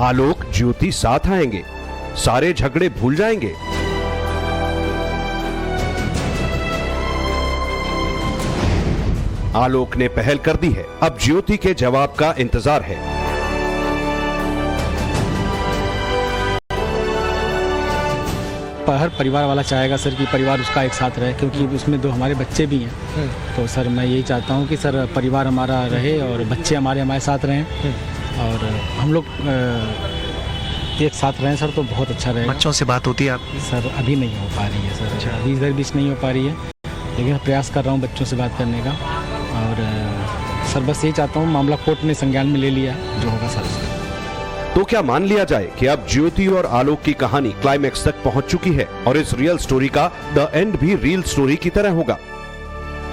आलोक ज्योति साथ आएंगे, सारे झगड़े भूल जाएंगे। आलोक ने पहल कर दी है, अब ज्योति के जवाब का इंतजार है। हर परिवार वाला चाहेगा सर कि परिवार उसका एक साथ रहे, क्योंकि उसमें 2 हमारे बच्चे भी हैं। तो सर मैं यही चाहता हूं कि सर परिवार हमारा रहे और बच्चे हमारे साथ रहें और हम लोग एक साथ रहें सर, तो बहुत अच्छा रहेगा। बच्चों से बात होती है आपकी? सर अभी नहीं हो पा रही है सर। अच्छा। अभी इधर बीच नहीं हो पा रही है, लेकिन प्रयास कर रहा हूँ बच्चों से बात करने का। और सर बस यही चाहता हूँ, मामला कोर्ट ने संज्ञान में ले लिया, जो होगा सर। तो क्या मान लिया जाए कि अब ज्योति और आलोक की कहानी क्लाइमैक्स तक पहुंच चुकी है और इस रियल स्टोरी का द एंड भी रियल स्टोरी की तरह होगा?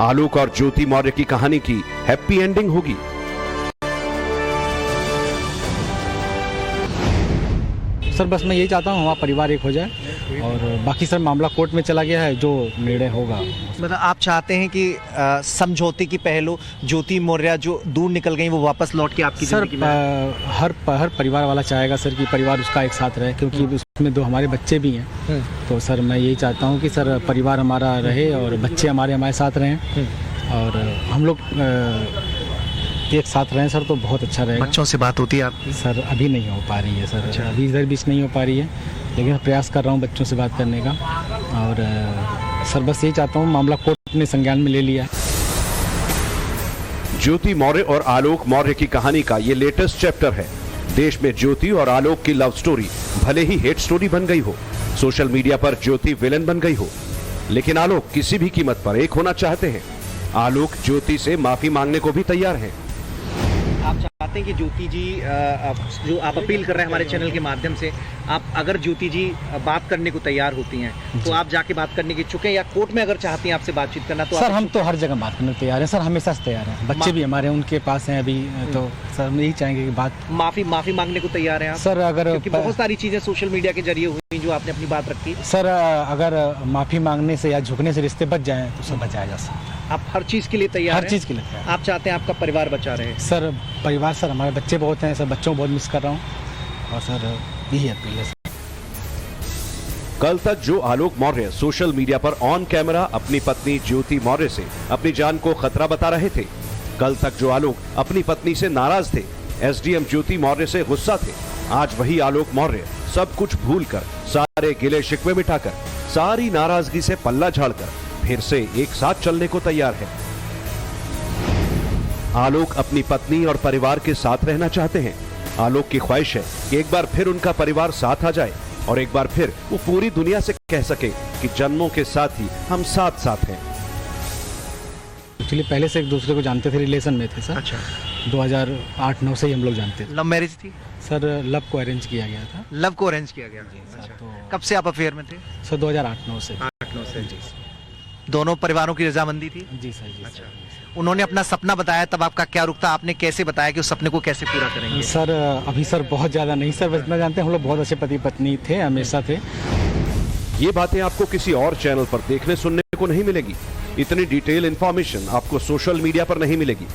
आलोक और ज्योति मौर्य की कहानी की हैप्पी एंडिंग होगी। सर बस मैं यही चाहता हूँ हमारा परिवार एक हो जाए, और बाकी सर मामला कोर्ट में चला गया है, जो निर्णय होगा। मतलब आप चाहते हैं कि समझौते की पहलू ज्योति मौर्य जो दूर निकल गई वो वापस लौट के आपकी सर जिंदगी में? हर परिवार वाला चाहेगा सर कि परिवार उसका एक साथ रहे, क्योंकि उसमें 2 हमारे बच्चे भी हैं। तो सर मैं यही चाहता हूँ कि सर परिवार हमारा रहे और बच्चे हमारे साथ रहें और हम लोग एक साथ रहें सर, तो बहुत अच्छा रहेगा। बच्चों से बात होती है आपकी? सर अभी नहीं हो पा रही है सर। अच्छा। अभी इधर बीच नहीं हो पा रही है, लेकिन प्रयास कर रहा हूँ बच्चों से बात करने का। और सर बस यही चाहता हूँ, मामला कोर्ट ने संज्ञान में ले लिया। ज्योति मौर्य और आलोक मौर्य की कहानी का ये लेटेस्ट चैप्टर है। देश में ज्योति और आलोक की लव स्टोरी भले ही हेट स्टोरी बन गई हो, सोशल मीडिया पर ज्योति विलन बन गई हो, लेकिन आलोक किसी भी कीमत पर एक होना चाहते हैं। आलोक ज्योति से माफी मांगने को भी तैयार हैं। आप चाहते हैं कि ज्योति जी जो आप अपील कर रहे हैं हमारे चैनल के माध्यम से, आप अगर ज्योति जी बात करने को तैयार होती हैं तो आप जाके बात करने के इच्छुक हैं, या कोर्ट में अगर चाहती हैं आपसे बातचीत करना तो? सर हम तो हर जगह बात करने को तैयार हैं सर, हमेशा से तैयार हैं। बच्चे भी हमारे उनके पास हैं अभी, तो सर हम यही चाहेंगे कि बात माफी मांगने को तैयार हैं आप? सर अगर क्योंकि बहुत सारी चीजें सोशल मीडिया के जरिए हुई जो आपने अपनी बात रखी। सर अगर माफी मांगने से या झुकने से रिश्ते बच जाएं तो सब बचाया जा सकता है। आप हर चीज के लिए तैयार हैं? हर चीज के लिए तैयार। आप चाहते हैं आपका परिवार बचा रहे? सर परिवार, सर हमारे बच्चे बहुत हैं सर, बच्चों को बहुत मिस कर रहा हूँ, और सर यही अपील है सर। कल तक जो आलोक मौर्य सोशल मीडिया पर ऑन कैमरा अपनी पत्नी ज्योति मौर्य से अपनी जान को खतरा बता रहे थे, कल तक जो आलोक अपनी पत्नी से नाराज थे, एसडीएम ज्योति मौर्य से गुस्सा थे, आज वही आलोक मौर्य सब कुछ भूलकर, सारे गिले शिकवे मिटाकर, सारी नाराजगी से पल्ला झाड़कर फिर से एक साथ चलने को तैयार है। आलोक अपनी पत्नी और परिवार के साथ रहना चाहते हैं। आलोक की ख्वाहिश है कि एक बार फिर उनका परिवार साथ आ जाए और एक बार फिर वो पूरी दुनिया से कह सके कि जन्मों के साथ ही हम साथ साथ हैं। एक्चुअली पहले से एक दूसरे को जानते थे, रिलेशन में थे सर। अच्छा। 2008-9 से ही हम लोग जानते थे। लव मैरिज थी सर? लव को अरेंज किया गया था। लव को अरेंज किया गया? सर तो कब से आप अफेयर में थे? सर 2008-9 से। 8-9 से। जी दोनों परिवारों की रजामंदी थी? जी सर। जी अच्छा। सर। उन्होंने अपना सपना बताया, तब आपका क्या रुख था? आपने कैसे बताया कि उस सपने को कैसे पूरा करेंगे? सर अभी सर बहुत ज़्यादा नहीं सर, बस इतना जानते हैं हम लोग बहुत अच्छे पति पत्नी थे, हमेशा थे। ये बातें आपको किसी और चैनल पर देखने सुनने को नहीं मिलेगी। इतनी डिटेल इंफॉर्मेशन आपको सोशल मीडिया पर नहीं मिलेगी,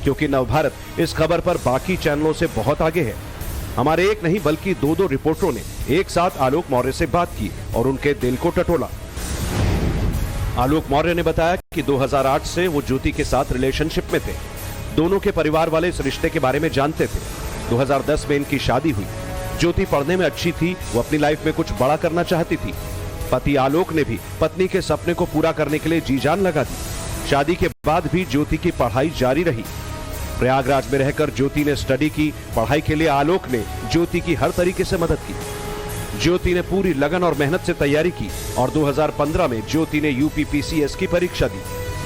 क्योंकि नवभारत इस खबर पर बाकी चैनलों से बहुत आगे है। हमारे एक नहीं बल्कि 2 रिपोर्टरों ने एक साथ आलोक मौर्य से बात की और उनके दिल को टटोला। आलोक मौर्य ने बताया कि 2008 से वो ज्योति के साथ रिलेशनशिप में थे। दोनों के परिवार वाले इस रिश्ते के बारे में जानते थे। 2010 में इनकी शादी हुई। ज्योति पढ़ने में अच्छी थी, वो अपनी लाइफ में कुछ बड़ा करना चाहती थी। पति आलोक ने भी पत्नी के सपने को पूरा करने के लिए जी जान लगा दी। शादी के बाद भी ज्योति की पढ़ाई जारी रही। प्रयागराज में रहकर ज्योति ने स्टडी की। पढ़ाई के लिए आलोक ने ज्योति की हर तरीके से मदद की। ज्योति ने पूरी लगन और मेहनत से तैयारी की और 2015 में ज्योति ने यूपीपीसीएस की परीक्षा दी।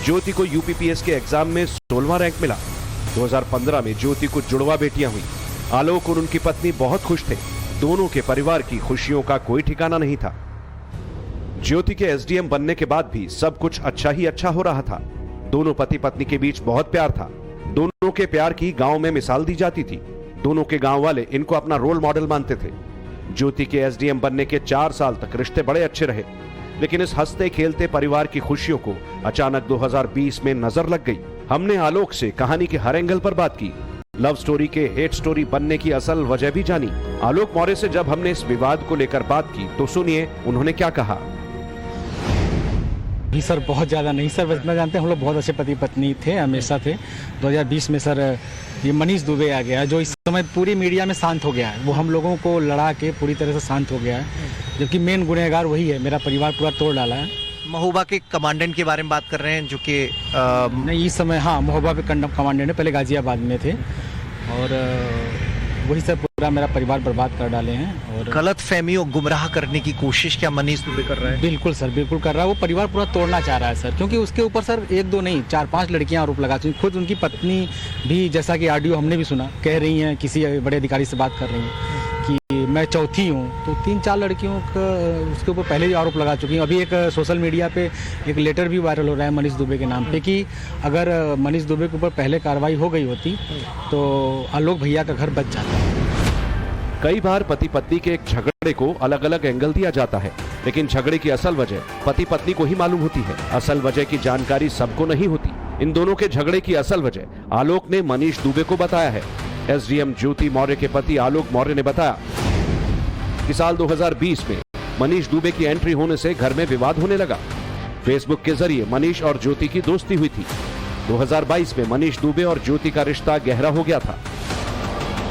ज्योति को यूपीपीएस के एग्जाम में 16वां रैंक मिला। 2015 में ज्योति को जुड़वा बेटियां हुई। आलोक और उनकी पत्नी बहुत खुश थे। दोनों के परिवार की खुशियों का कोई ठिकाना नहीं था। ज्योति के एसडीएम बनने के बाद भी सब कुछ अच्छा ही अच्छा हो रहा था। दोनों पति पत्नी के बीच बहुत प्यार था। दोनों के प्यार की गांव में मिसाल दी जाती थी। दोनों के गांव वाले इनको अपना रोल मॉडल मानते थे। ज्योति के एसडीएम बनने के 4 साल तक रिश्ते बड़े अच्छे रहे, लेकिन इस हंसते खेलते परिवार की खुशियों को अचानक 2020 में नजर लग गई। हमने आलोक से कहानी के हर एंगल पर बात की, लव स्टोरी के हेट स्टोरी बनने की असल वजह भी जानी। आलोक मौर्य से जब हमने इस विवाद को लेकर बात की तो सुनिए उन्होंने क्या कहा। नहीं सर, बहुत ज़्यादा नहीं सर, बस मैं जानते हैं हम लोग बहुत अच्छे पति पत्नी थे, हमेशा थे। 2020 में सर ये मनीष दुबे आ गया जो इस समय पूरी मीडिया में शांत हो गया है। वो हम लोगों को लड़ा के पूरी तरह से शांत हो गया है, जबकि मेन गुनहगार वही है। मेरा परिवार पूरा तोड़ डाला है। महोबा के कमांडेंट के बारे में बात कर रहे हैं जो कि नहीं, इस समय हाँ महोबा पे कमांडेंट है, पहले गाजियाबाद में थे और वही सर पूरा मेरा परिवार बर्बाद कर डाले हैं। और गलत फहमी और गुमराह करने की कोशिश क्या मनीष दुबे कर रहा है? बिल्कुल सर, बिल्कुल कर रहा है। वो परिवार पूरा तोड़ना चाह रहा है सर, क्योंकि उसके ऊपर सर 1-2 नहीं 4-5 लड़कियां आरोप लगा चुकी। खुद उनकी पत्नी भी, जैसा कि ऑडियो हमने भी सुना, कह रही हैं, किसी बड़े अधिकारी से बात कर रही हैं कि मैं चौथी हूँ। तो 3-4 लड़कियों का उसके ऊपर पहले भी आरोप लगा चुकी हैं। अभी एक सोशल मीडिया पे एक लेटर भी वायरल हो रहा है मनीष दुबे के नाम पे कि अगर मनीष दुबे के ऊपर पहले कार्रवाई हो गई होती तो आलोक भैया का घर बच जाता। कई बार पति पत्नी के एक झगड़े को अलग अलग एंगल दिया जाता है, लेकिन झगड़े की असल वजह पति पत्नी को ही मालूम होती है। असल वजह की जानकारी सबको नहीं होती। इन दोनों के झगड़े की असल वजह आलोक ने मनीष दुबे को बताया है। एसडीएम ज्योति मौर्य के पति आलोक मौर्य ने बताया कि साल 2020 में मनीष दुबे की एंट्री होने से घर में विवाद होने लगा। फेसबुक के जरिए मनीष और ज्योति की दोस्ती हुई थी। 2022 में मनीष दुबे और ज्योति का रिश्ता गहरा हो गया था।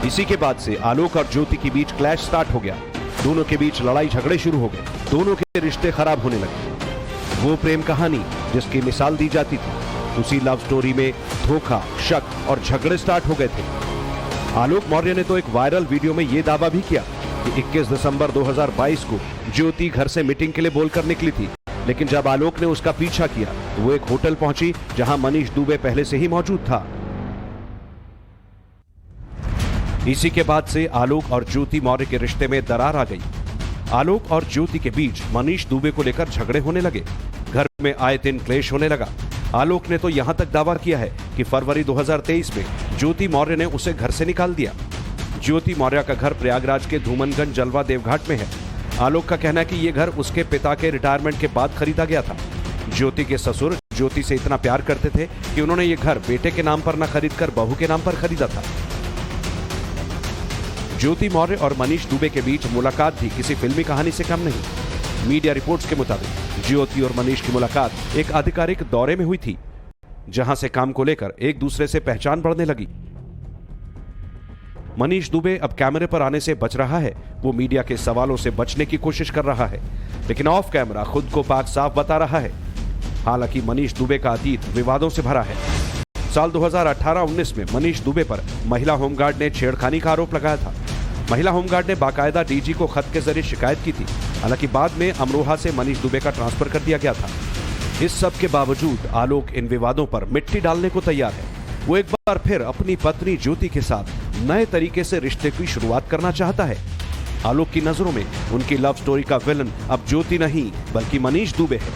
इसी के बाद से आलोक और ज्योति के बीच क्लैश स्टार्ट हो गया। दोनों के बीच लड़ाई झगड़े शुरू हो गए। दोनों के रिश्ते खराब होने लगे। वो प्रेम कहानी जिसकी मिसाल दी जाती थी, उसी लव स्टोरी में धोखा, शक और झगड़े स्टार्ट हो गए थे। आलोक मौर्य ने तो एक वायरल वीडियो में यह दावा भी किया कि 21 दिसंबर 2022 को ज्योति घर से मीटिंग के लिए बोलकर निकली थी, लेकिन जब आलोक ने उसका पीछा किया तो वो एक होटल पहुंची जहां मनीष दुबे पहले से ही मौजूद था। इसी के बाद से आलोक और ज्योति मौर्य के रिश्ते में दरार आ गई। आलोक और ज्योति के बीच मनीष दुबे को लेकर झगड़े होने लगे। घर में आए दिन क्लेश होने लगा। आलोक ने तो यहां तक दावा किया है कि फरवरी 2023 में ज्योति मौर्य ने उसे घर से निकाल दिया। ज्योति मौर्य का घर प्रयागराज के धूमनगंज जलवा देवघाट में है। आलोक का कहना है कि यह घर उसके पिता के रिटायरमेंट के बाद खरीदा गया था। ज्योति के ससुर ज्योति से इतना प्यार करते थे कि उन्होंने ये घर बेटे के नाम पर न खरीदकर बहू के नाम पर खरीदा था। ज्योति मौर्य और मनीष दुबे के बीच मुलाकात भी किसी फिल्मी कहानी से कम नहीं। मीडिया रिपोर्ट्स के मुताबिक ज्योति और मनीष की मुलाकात एक आधिकारिक दौरे में हुई थी, जहां से काम को लेकर एक दूसरे से पहचान बढ़ने लगी। मनीष दुबे अब कैमरे पर आने से बच रहा है। वो मीडिया के सवालों से बचने की कोशिश कर रहा है, लेकिन ऑफ कैमरा खुद को पाक साफ बता रहा है। हालांकि मनीष दुबे का अतीत विवादों से भरा है। साल 2018-19 में मनीष दुबे पर महिला होमगार्ड ने छेड़खानी का आरोप लगाया था। महिला होमगार्ड ने बाकायदा डीजी को खत के जरिए शिकायत की थी। हालांकि बाद में अमरोहा से मनीष दुबे का ट्रांसफर कर दिया गया था। इस सब के बावजूद आलोक इन विवादों पर मिट्टी डालने को तैयार है। वो एक बार फिर अपनी पत्नी ज्योति के साथ नए तरीके से रिश्ते की शुरुआत करना चाहता है। आलोक की नजरों में उनकी लव स्टोरी का विलन अब ज्योति नहीं बल्कि मनीष दुबे है।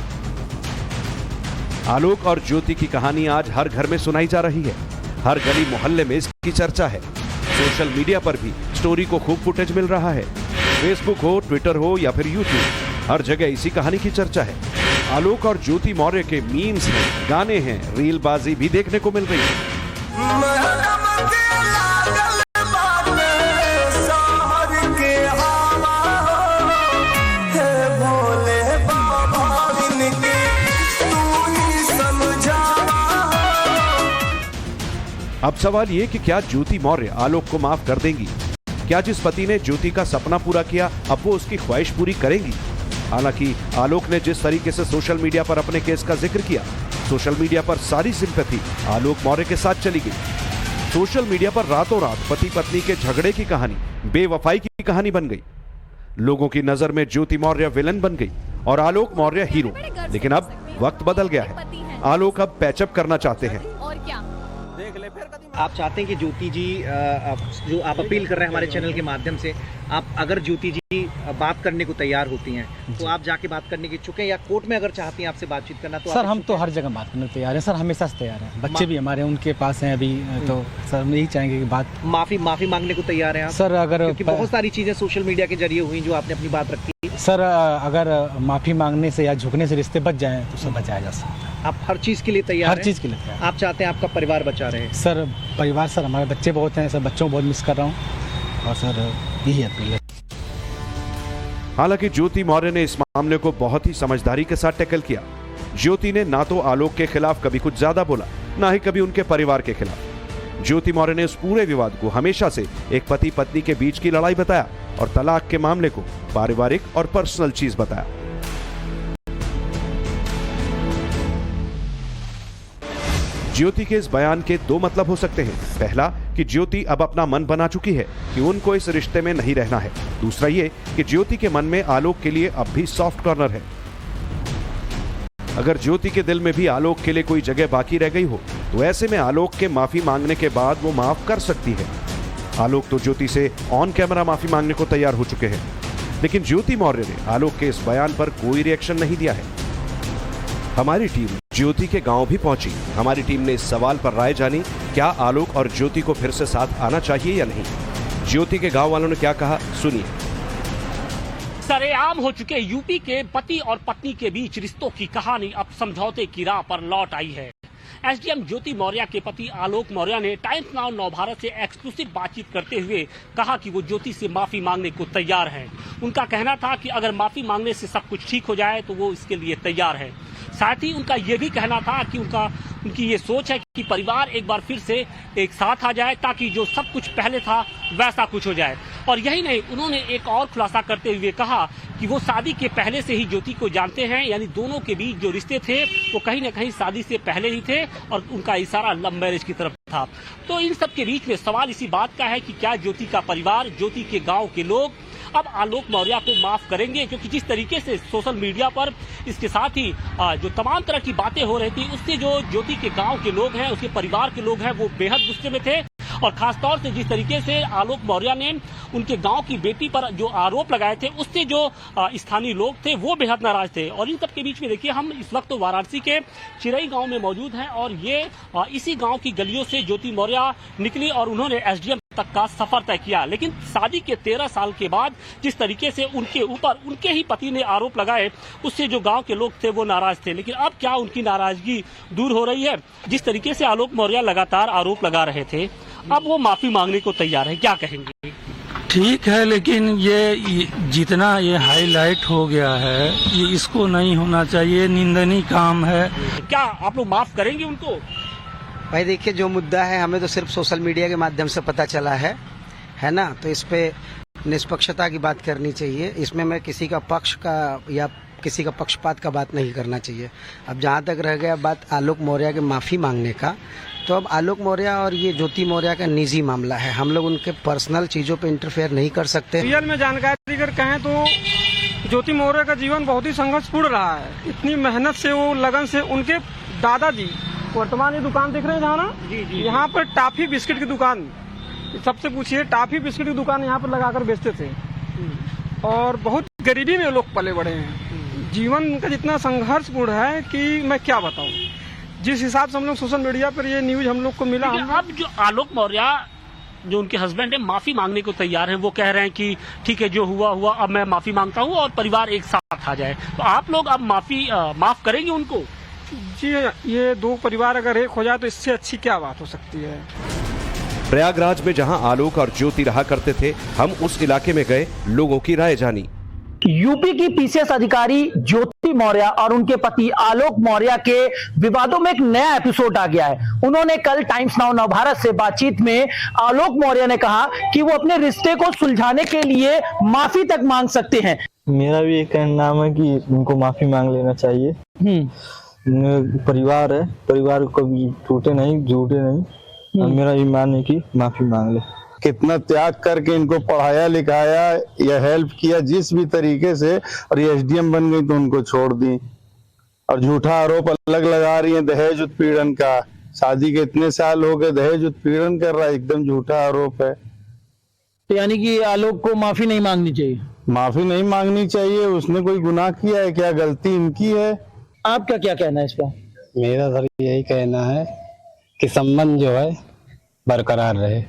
आलोक और ज्योति की कहानी आज हर घर में सुनाई जा रही है। हर गली मोहल्ले में इसकी चर्चा है। सोशल मीडिया पर भी स्टोरी को खूब फुटेज मिल रहा है। फेसबुक हो, ट्विटर हो या फिर यूट्यूब, हर जगह इसी कहानी की चर्चा है। आलोक और ज्योति मौर्य के मीम्स हैं, गाने हैं, रीलबाजी भी देखने को मिल रही है। अब सवाल ये कि क्या ज्योति मौर्य आलोक को माफ कर देंगी? क्या जिस पति ने ज्योति का सपना पूरा किया अब वो उसकी ख्वाहिश पूरी करेंगी? हालांकि आलोक ने जिस तरीके से सोशल मीडिया पर अपने केस का जिक्र किया, सोशल मीडिया पर सारी सिंपैथी आलोक मौर्य के साथ चली गई। सोशल मीडिया पर रातों रात पति पत्नी के झगड़े की कहानी बेवफाई की कहानी बन गई। लोगों की नजर में ज्योति मौर्य विलन बन गई और आलोक मौर्य हीरो। लेकिन अब वक्त बदल गया है। आलोक अब पैचअप करना चाहते हैं। आप चाहते हैं कि ज्योति जी जो आप अपील कर रहे हैं हमारे चैनल के माध्यम से, आप अगर ज्योति जी बात करने को तैयार होती हैं तो आप जाके बात करने के इच्छुक हैं, या कोर्ट में अगर चाहती हैं आपसे बातचीत करना तो सर हम तो हर जगह बात करने को तैयार हैं सर, हमेशा से तैयार हैं। बच्चे भी हमारे उनके पास हैं अभी, तो सर हम यही चाहेंगे कि बात माफी मांगने को तैयार हैं आप सर? अगर क्योंकि बहुत सारी चीजें सोशल मीडिया के जरिए हुई जो आपने अपनी बात रखी सर, अगर माफी मांगने से या झुकने से रिश्ते बच जाएं तो सब बचाया जा सकता है। आप हर चीज़ के लिए तैयार हर हैं? चीज़ के लिए तैयार। आप चाहते हैं आपका परिवार बचा रहे? सर परिवार, सर हमारे बच्चे बहुत हैं सर, बच्चों को बहुत मिस कर रहा हूँ और सर यही अपील है। हालांकि ज्योति मौर्य ने इस मामले को बहुत ही समझदारी के साथ टैकल किया। ज्योति ने ना तो आलोक के खिलाफ कभी कुछ ज्यादा बोला, ना ही कभी उनके परिवार के खिलाफ। ज्योति मौर्य ने उस पूरे विवाद को हमेशा से एक पति पत्नी के बीच की लड़ाई बताया और तलाक के मामले को पारिवारिक और पर्सनल चीज बताया। ज्योति के इस बयान के दो मतलब हो सकते हैं। पहला कि ज्योति अब अपना मन बना चुकी है कि उनको इस रिश्ते में नहीं रहना है। दूसरा ये कि ज्योति के मन में आलोक के लिए अब भी सॉफ्ट कॉर्नर है। अगर ज्योति के दिल में भी आलोक के लिए कोई जगह बाकी रह गई हो तो ऐसे में आलोक के माफी मांगने के बाद वो माफ कर सकती है। आलोक तो ज्योति से ऑन कैमरा माफी मांगने को तैयार हो चुके हैं, लेकिन ज्योति मौर्य ने आलोक के इस बयान पर कोई रिएक्शन नहीं दिया है। हमारी टीम ज्योति के गांव भी पहुंची। हमारी टीम ने इस सवाल पर राय जानी, क्या आलोक और ज्योति को फिर से साथ आना चाहिए या नहीं। ज्योति के गांव वालों ने क्या कहा, सुनिए। सरेआम हो चुके यूपी के पति और पत्नी के बीच रिश्तों की कहानी अब समझौते की राह पर लौट आई है। एसडीएम ज्योति मौर्य के पति आलोक मौर्य ने टाइम्स नाउ नवभारत से एक्सक्लूसिव बातचीत करते हुए कहा कि वो ज्योति से माफी मांगने को तैयार हैं। उनका कहना था कि अगर माफी मांगने से सब कुछ ठीक हो जाए तो वो इसके लिए तैयार है। साथ ही उनका ये भी कहना था कि उनकी ये सोच है कि परिवार एक बार फिर से एक साथ आ जाए ताकि जो सब कुछ पहले था वैसा कुछ हो जाए। और यही नहीं, उन्होंने एक और खुलासा करते हुए कहा कि वो शादी के पहले से ही ज्योति को जानते हैं, यानी दोनों के बीच जो रिश्ते थे वो कहीं न कहीं शादी से पहले ही थे और उनका इशारा लव मैरिज की तरफ था। तो इन सब के बीच में सवाल इसी बात का है कि क्या ज्योति का परिवार, ज्योति के गाँव के लोग अब आलोक मौर्य को माफ करेंगे, क्योंकि जिस तरीके से सोशल मीडिया पर इसके साथ ही जो तमाम तरह की बातें हो रही थी उससे जो ज्योति के गांव के लोग हैं, उसके परिवार के लोग हैं, वो बेहद गुस्से में थे। और खासतौर से जिस तरीके से आलोक मौर्य ने उनके गांव की बेटी पर जो आरोप लगाए थे उससे जो स्थानीय लोग थे वो बेहद नाराज थे। और इन सब के बीच में देखिए, हम इस वक्त तो वाराणसी के चिरई गांव में मौजूद हैं और ये इसी गांव की गलियों से ज्योति मौर्य निकली और उन्होंने एसडीएम तक का सफर तय किया। लेकिन शादी के 13 साल के बाद जिस तरीके से उनके ऊपर उनके ही पति ने आरोप लगाए उससे जो गांव के लोग थे वो नाराज थे। लेकिन अब क्या उनकी नाराजगी दूर हो रही है? जिस तरीके से आलोक मौर्य लगातार आरोप लगा रहे थे, अब वो माफी मांगने को तैयार है, क्या कहेंगे? ठीक है, लेकिन ये जितना ये हाईलाइट हो गया है ये इसको नहीं होना चाहिए, निंदनीय काम है। क्या आप लोग माफ करेंगे उनको? भाई देखिए, जो मुद्दा है हमें तो सिर्फ सोशल मीडिया के माध्यम से पता चला है ना, तो इस पे निष्पक्षता की बात करनी चाहिए। इसमें मैं किसी का पक्ष का या किसी का पक्षपात का बात नहीं करना चाहिए। अब जहाँ तक रह गया बात आलोक मौर्य के माफ़ी मांगने का, तो अब आलोक मौर्य और ये ज्योति मौर्य का निजी मामला है। हम लोग उनके पर्सनल चीज़ों पे इंटरफेयर नहीं कर सकते। रियल में जानकारी अगर कहें तो ज्योति मौर्य का जीवन बहुत ही संघर्षपूर्ण रहा है। इतनी मेहनत से, वो लगन से, उनके दादाजी वर्तमान ये दुकान देख रहे हैं जहाँ ना, यहाँ पर टाफी बिस्किट की दुकान, सबसे पूछिए, टाफी बिस्किट की दुकान यहाँ पर लगाकर बेचते थे और बहुत गरीबी में लोग पले बड़े हैं। जीवन उनका जितना संघर्षपूर्ण है कि मैं क्या बताऊं। जिस हिसाब से हम लोग सोशल मीडिया पर ये न्यूज हम लोग को मिला, अब जो आलोक मौर्य जो उनके हस्बैंड है माफी मांगने को तैयार हैं, वो कह रहे हैं कि ठीक है, जो हुआ हुआ, अब मैं माफी मांगता हूँ और परिवार एक साथ आ जाए। तो आप लोग अब माफ करेंगे उनको? जी, ये दो परिवार अगर एक हो जाए तो इससे अच्छी क्या बात हो सकती है। प्रयागराज में जहां आलोक और ज्योति रहा करते थे, हम उस इलाके में गए, लोगों की राय जानी। यूपी की पीसीएस अधिकारी ज्योति मौर्य और उनके पति आलोक मौर्य के विवादों में एक नया एपिसोड आ गया है। उन्होंने कल टाइम्स नाउ नवभारत से बातचीत में आलोक मौर्य ने कहा कि वो अपने रिश्ते को सुलझाने के लिए माफी तक मांग सकते हैं। मेरा भी एक कहना है कि उनको माफी मांग लेना चाहिए। परिवार है, परिवार को कभी टूटे नहीं, झूठे नहीं। मेरा ईमान है कि माफी मांग ले। कितना त्याग करके इनको पढ़ाया लिखाया या हेल्प किया जिस भी तरीके से, और ये एसडीएम बन गई तो उनको छोड़ दी और झूठा आरोप अलग लगा रही है दहेज उत्पीड़न का। शादी के इतने साल हो गए, दहेज उत्पीड़न कर रहा है, एकदम झूठा आरोप है। तो यानी कि आलोक को माफी नहीं मांगनी चाहिए? माफी नहीं मांगनी चाहिए। उसने कोई गुनाह किया है क्या? गलती इनकी है। आपका क्या कहना है इस पर? मेरा सर यही कहना है कि संबंध जो है बरकरार रहे।